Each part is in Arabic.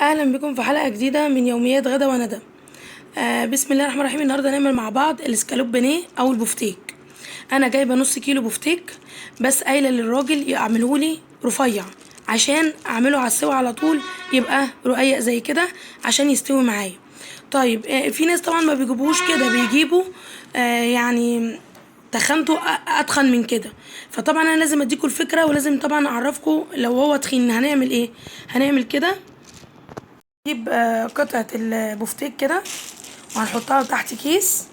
اهلا بكم في حلقه جديده من يوميات غدا وندى. بسم الله الرحمن الرحيم. النهارده هنعمل مع بعض الاسكالوب بانيه او البفتيك. انا جايبه نص كيلو بفتيك، بس قايله للراجل يعمله لي رفيع عشان اعمله على السوا على طول، يبقى رقيق زي كده عشان يستوي معايا. طيب، في ناس طبعا ما بيجيبوش كده، بيجيبوا يعني تخنته اتخن من كده. فطبعا انا لازم اديكم الفكره، ولازم طبعا اعرفكم لو هو تخين هنعمل ايه. هنعمل كده، نجيب قطعة البفتيك كده وهنحطها تحت كيس،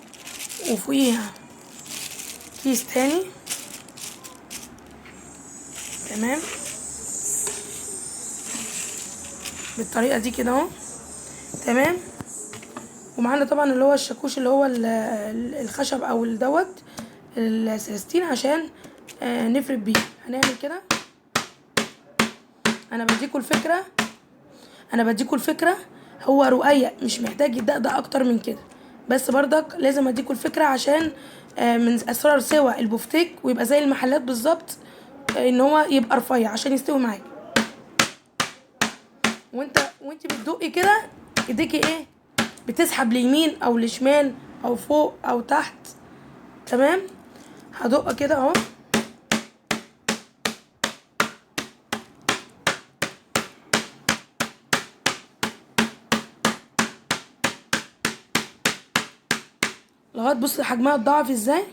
وفوقيها كيس تاني. تمام، بالطريقة دي كده اهو. تمام، ومعانا طبعا اللي هو الشاكوش، اللي هو الخشب او الدوت السلستين، عشان نفرد بيه. هنعمل كده. انا بديكوا الفكرة انا بديكوا الفكرة هو رقيق، مش محتاج يدقدق اكتر من كده، بس برضك لازم اديكوا الفكرة عشان من اسرار سوا البفتيك ويبقى زي المحلات بالظبط، ان هو يبقى رفيع عشان يستوي معاك. وانت بتدقي كده، ايديكي ايه بتسحب ليمين او لشمال او فوق او تحت. تمام، هدق كده اهو. لغايه بص حجمها اتضاعف ازاي.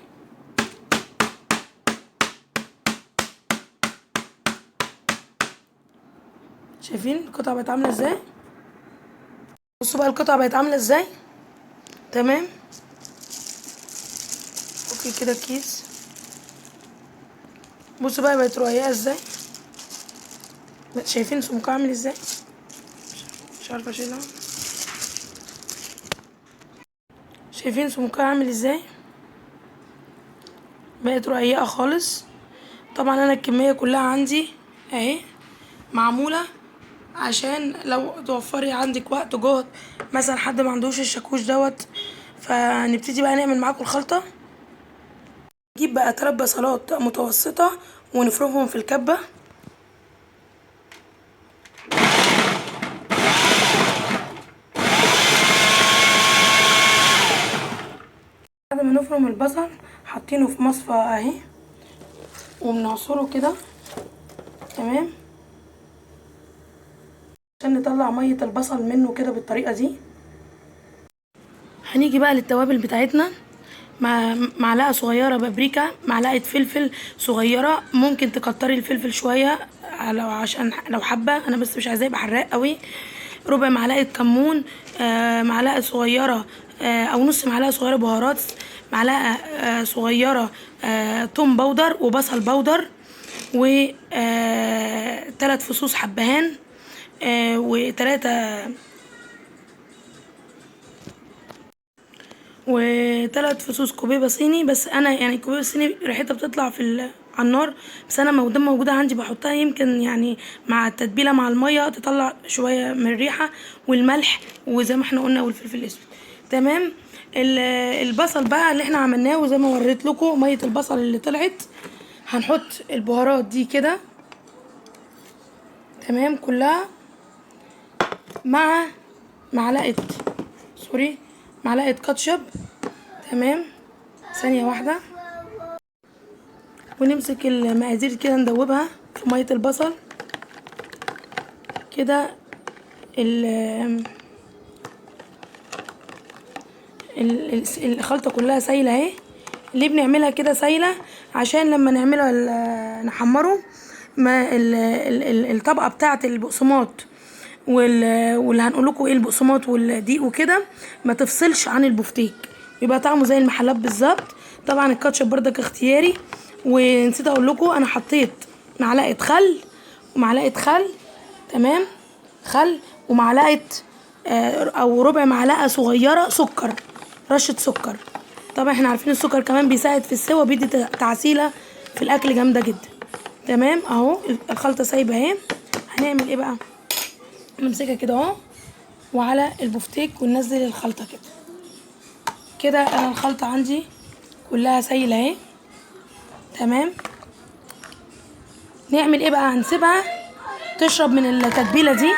شايفين القطعه بقت عامله ازاي؟ بصوا بقى القطعه بقت عامله ازاي. تمام، اوكي كده الكيس. بصوا بقى بقت رقيقه ازاي. شايفين سمكها عامل ازاي؟ مش عارفه اشيلها. شايفين سمكها عامل ازاي؟ بقت رقيقه خالص. طبعا انا الكميه كلها عندي اهي معموله، عشان لو توفري عندك وقت جهد، مثلا حد ما عندوش الشاكوش دوت. فنبتدي بقى نعمل معاكم الخلطه. نجيب بقى 3 بصلات متوسطه ونفرمهم في الكبه. بعد ما نفرم البصل حاطينه في مصفى اهي، وبنعصره كده. تمام، عشان نطلع ميه البصل منه كده بالطريقه دي. هنيجي بقى للتوابل بتاعتنا. مع معلقه صغيره بابريكا، معلقه فلفل صغيره، ممكن تكتري الفلفل شويه لو عشان لو حابه، انا بس مش عايزاه يبقى حراق قوي. ربع معلقه كمون، معلقه صغيره او نص معلقه صغيره بهارات، معلقه صغيره توم باودر وبصل باودر، و 3 فصوص حبهان، وتلاتة وثلاث فصوص كوبيبه صيني. بس انا يعني الكوبيبه الصيني ريحتها بتطلع على النار، بس انا دام موجوده عندي بحطها، يمكن يعني مع التتبيله مع الميه تطلع شويه من الريحه، والملح وزي ما احنا قلنا والفلفل الاسود. تمام، البصل بقى اللي احنا عملناه، وزي ما وريت لكم ميه البصل اللي طلعت، هنحط البهارات دي كده. تمام، كلها مع معلقه سوري معلقه كاتشب. تمام، ثانيه واحده. ونمسك المقادير كده ندوبها في ميه البصل كده. الخلطه كلها سايله اهي. ليه بنعملها كده سايله؟ عشان لما نعملها نحمره، ما الطبقه بتاعه البقسماط واللي هنقول لكم ايه البقسماط والدقيق وكده ما تفصلش عن البفتيك، يبقى طعمه زي المحلات بالظبط. طبعا الكاتشب بردك اختياري. ونسيت اقول لكم انا حطيت معلقه خل ومعلقه خل. تمام، خل ومعلقه او ربع معلقه صغيره سكر، رشه سكر. طبعا احنا عارفين السكر كمان بيساعد في السوا، بيدي تعسيله في الاكل جامده جدا. تمام، اهو الخلطه سايبه اهي. هنعمل ايه بقى؟ نمسكها كده اهو وعلى البفتيك وننزل الخلطه كده. كده انا الخلطه عندي كلها سايله اهي. تمام، نعمل ايه بقى؟ هنسيبها تشرب من التتبيله دي.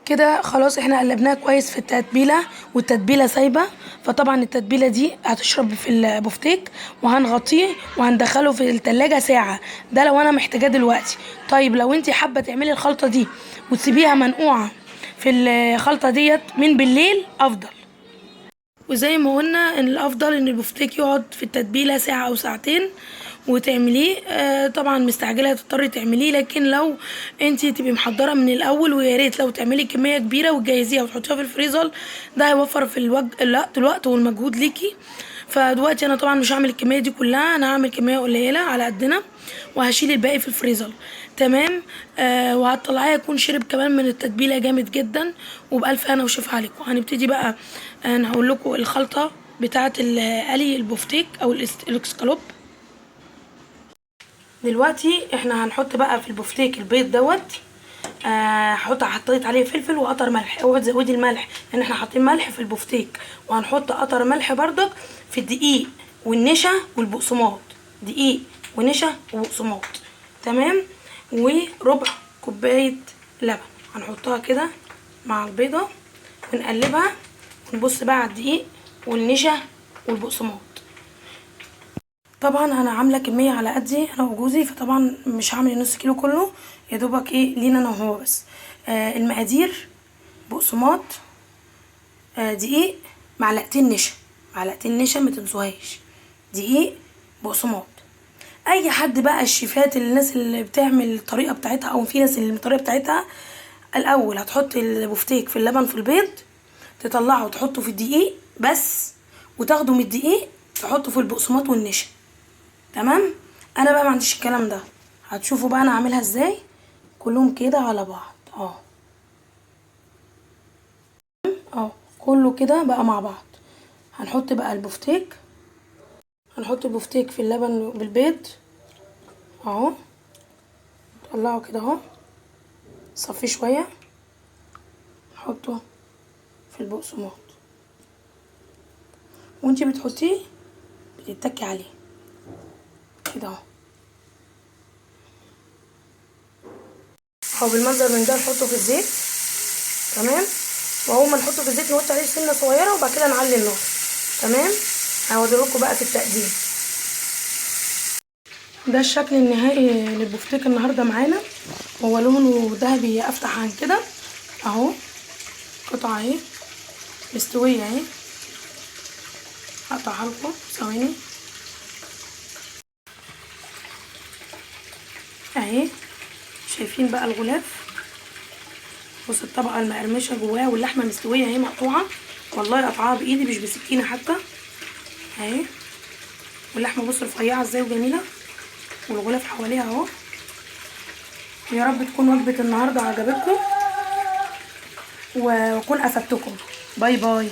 كده خلاص احنا قلبناها كويس في التتبيله، والتتبيله سايبه، فطبعا التتبيله دي هتشرب في البفتيك، وهنغطيه وهندخله في التلاجة ساعه. ده لو انا محتاجاه دلوقتي. طيب لو انتي حابه تعملي الخلطه دي وتسيبيها منقوعه في الخلطه ديت من بالليل افضل. وزي ما قلنا ان الافضل ان البفتيك يقعد في التتبيله ساعه او ساعتين وتعمليه. طبعا مستعجله تضطري تعمليه، لكن لو انتي تبقي محضره من الاول، ويا ريت لو تعملي كميه كبيره وتجهزيها وتحطيها في الفريزر، ده هيوفر في الوقت والمجهود ليكي. فدلوقتي انا طبعا مش هعمل الكميه دي كلها، انا هعمل كميه قليله على قدنا وهشيل الباقي في الفريزر. تمام. وهتطلعيه يكون شرب كمان من التتبيله جامد جدا، وبألف هنا وشفا عليكم. هنبتدي بقى. انا هقول لكم الخلطه بتاعه قلي البفتيك او الاسكالوب. دلوقتي احنا هنحط بقى في البفتيك البيض دوت. حطيت عليه فلفل وقطر ملح. اوعي تزودي الملح لان احنا حاطين ملح في البفتيك، وهنحط قطر ملح بردك في الدقيق والنشا والبقسماط. دقيق ونشا وبقسماط. تمام. وربع كوبايه لبن هنحطها كده مع البيضه ونقلبها، ونبص بقى على الدقيق والنشا والبقسماط. طبعا انا عامله كميه على قدي انا وجوزي، فطبعا مش هعمل نص كيلو كله، يا دوبك لينا انا وهو بس. المقادير: بقسماط، دقيق، معلقتين نشا. معلقتين نشا ما تنسوهاش. دقيق، بقسماط. اي حد بقى الشيفات، الناس اللي بتعمل الطريقه بتاعتها، او في ناس اللي الطريقه بتاعتها الاول هتحط البفتيك في اللبن في البيض، تطلعه وتحطه في الدقيق بس، وتاخده من الدقيق تحطه في البقسماط والنشا. تمام. انا بقى ما عنديش الكلام ده. هتشوفوا بقى انا اعملها ازاي. كلهم كده على بعض كله كده بقى مع بعض. هنحط بقى البفتيك، هنحط البفتيك في اللبن بالبيض اهو. نطلعه كده اهو، صفيه شويه، نحطه في البقسماط، وانتي بتحطيه بتتكي عليه كده اهو بالمنظر من ده. نحطه في الزيت. تمام. واول ما نحطه في الزيت نوطي عليه سنه صغيره، وبعد كده نعلي النار. تمام. هوريلكوا بقى في التقديم. ده الشكل النهائي للبفتيك النهارده معانا، هو لونه ذهبي افتح عن كده اهو. قطعه اهي مستويه اهي. هقطعها لكم ثواني اهي. شايفين بقى الغلاف؟ بص الطبقه المقرمشه جواها، واللحمه مستويه اهي مقطوعه، والله قطعاها بايدي مش بسكينه حتى اهي. واللحمه بص رفيعه ازاي وجميله، والغلاف حواليها اهو. يا رب تكون وجبه النهارده عجبتكم واكون افدتكم. باي باي.